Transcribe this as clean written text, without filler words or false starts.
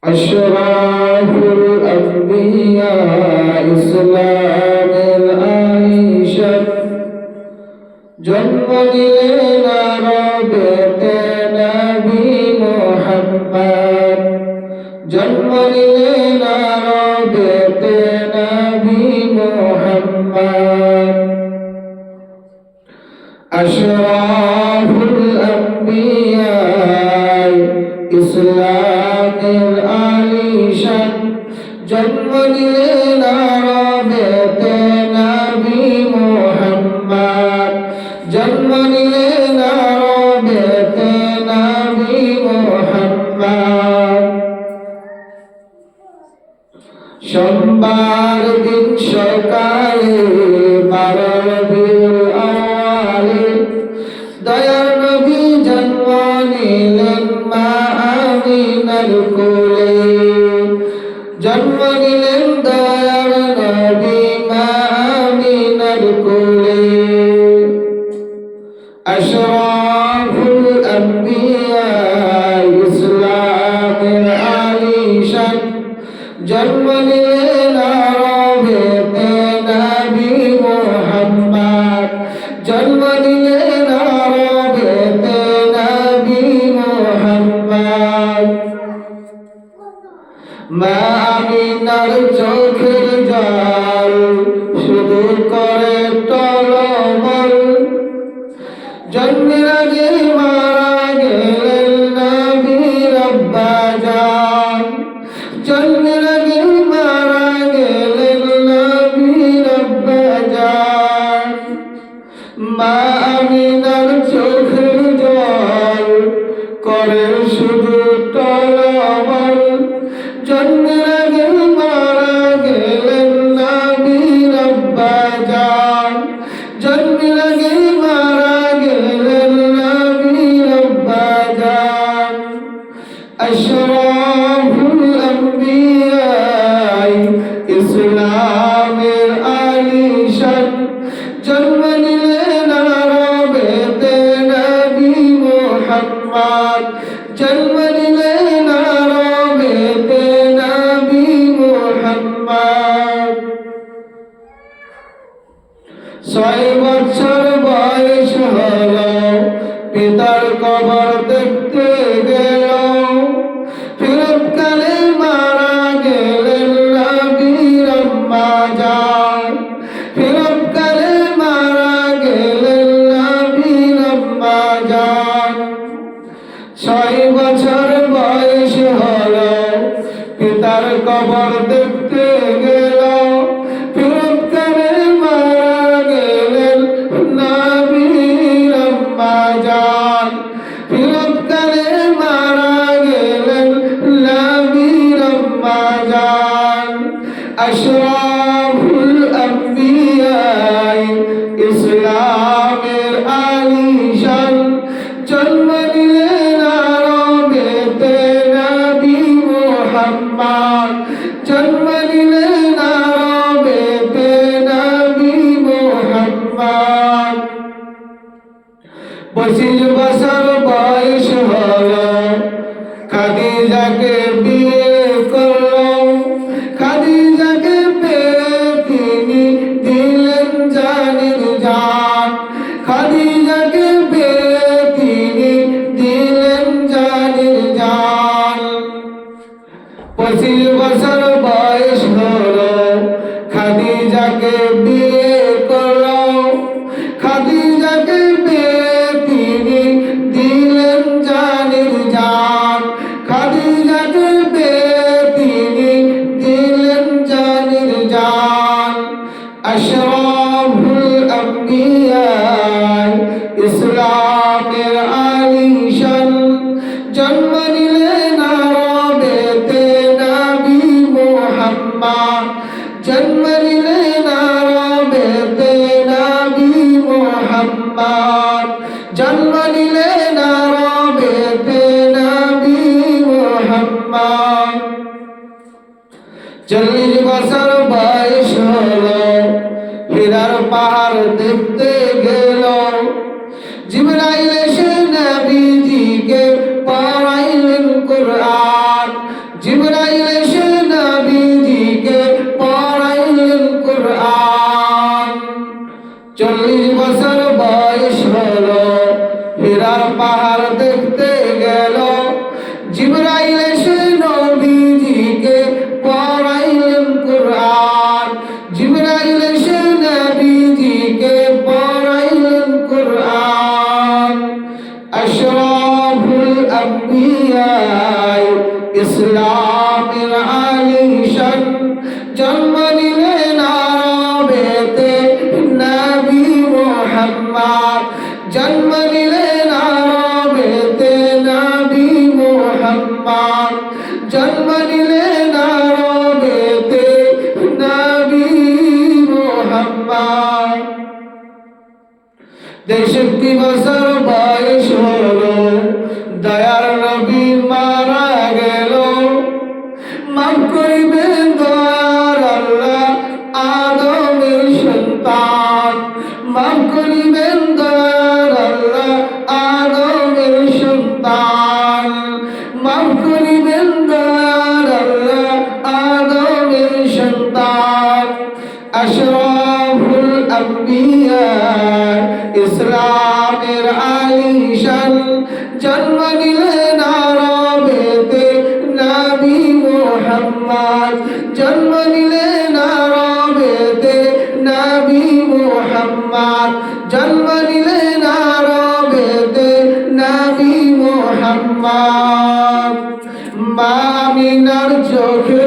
আশরাফুল আম্বিয়া ইসলামের আয়েশা জন্ম দিলেন আরবেতে নবী মুহাম্মদ জন্ম দিলেন আরবেতে নবী মুহাম্মদ আশরাফুল আম্বিয়া ইসলামের আলিশান জন্ম দিলেন আরবেতে নবী মুহাম্মদ জন্ম দিলেন আরবেতে নবী মুহাম্মদ সোমবার দিন সকালে 12 রবিউল আউয়ালে দয়ার নবী জন্ম নিলেন মা আমিনার কোলে জন্ম নিলেন দয়ার নবী মা আমিনার কোলে আশরাফুল আম্বিয়া ইসলামের আলিশান জন্ম নিলেন আরবেতে নবী মুহাম্মদ জন্ম নিলেন আরবেতে নবী মুহাম্মদ মা আমিনার চোখের জল শুধু করে টলমল জন্মের আগে মারা গেলেন নবীর আব্বাজান জন্মের আগে মারা গেলেন নবীর আব্বাজান মা আমিনার চোখের জল করে শুধু টলমল জন্মের আগে মারা গেলেন নবীর আব্বাজান জন্মের আগে মারা গেলেন নবীর আব্বাজান আশরাফুল আম্বিয়া ইসলামের আলিশান জন্ম নিলেন আরবেতে নবী মুহাম্মদ জন্ম নিলেন আরবেতে নবী মুহাম্মদ 6 বছর বয়স হলো পিতার কবর দেখতে গেল ফিরতকালে মারা গেলেন নবীর আম্মা জান ফিরতকালে মারা গেলেন নবীর আম্মা জান 6 বছর বয়স হলো পিতার কবর দেখতে গেল ফিরতকালে মারা গেলেন নবীর আম্মা জান ফিরতকালে মারা গেলেন নবীর আম্মা জান আশরাফুল আম্বিয়া ইসলামের আলিশান জন্ম নিলেন আরবেতে নবী মুহাম্মদ জন্ম নিলেন আরবেতে নবী মুহাম্মদ 25 বছর বয়স হলো খাদিজাকে বিয়ে করলো খাদিজাকে পেয়ে তিনি দিলেন জানের জান খাদিজাকে পেয়ে তিনি দিলেন জানের জান 25 বছর বয়স হলো খাদিজাকে বিয়ে করলো খাদিজাকে পেয়ে তিনি দিলেন জানের জান খাদিজাকে পেয়ে তিনি দিলেন জানের জান আশরাফুল আম্বিয়া ইসলামের আলিশান জন্ম নিলেন আরবেতে নবী মুহাম্মদ জন্ম নিলেন আরবেতে নবী মুহাম্মদ জন্ম নিলেন আরবেতে নবী মুহাম্মদ 40 বছর বয়স হলো হীরার পাহাড় দেখতে গেল জিবরাইল এসে নবীজিকে পড়াইলেন কুরআন জিবরাইল বছর বয়স হলো, হীরার পাহাড় দেখতে গেল। জিবরাইল এসে নবীজিকে পড়াইলেন কুরআন। জিবরাইল এসে নবীজিকে পড়াইলেন কুরআন। আশরাফুল আম্বিয়া ইসলামের আলিশান জন্ম নিলেন আরবেতে নবী মুহাম্মদ। জন্ম নিলেন আরবেতে নবী মুহাম্মদ। জন্ম নিলেন আরবেতে নবী মুহাম্মদ। 63 বছর বয়স হলো, দয়ার নবী মারা গেল। মাফ করিবেন দয়ার আল্লাহ আদমের সন্তান। মাফ করিবেন দয়ার আল্লাহ আদমের সন্তান। মাফ করিবেন দয়ার আল্লাহ আদমের সন্তান। আশরাফুল আম্বিয়া ইসলামের আলিশান জন্ম নিলেন আরবেতে নবী মুহাম্মদ। জন্ম নিলেন আরবেতে নবী মুহাম্মদ। জন্ম নিলেন আরবেতে নবী মুহাম্মদ। মা আমিনার চোখে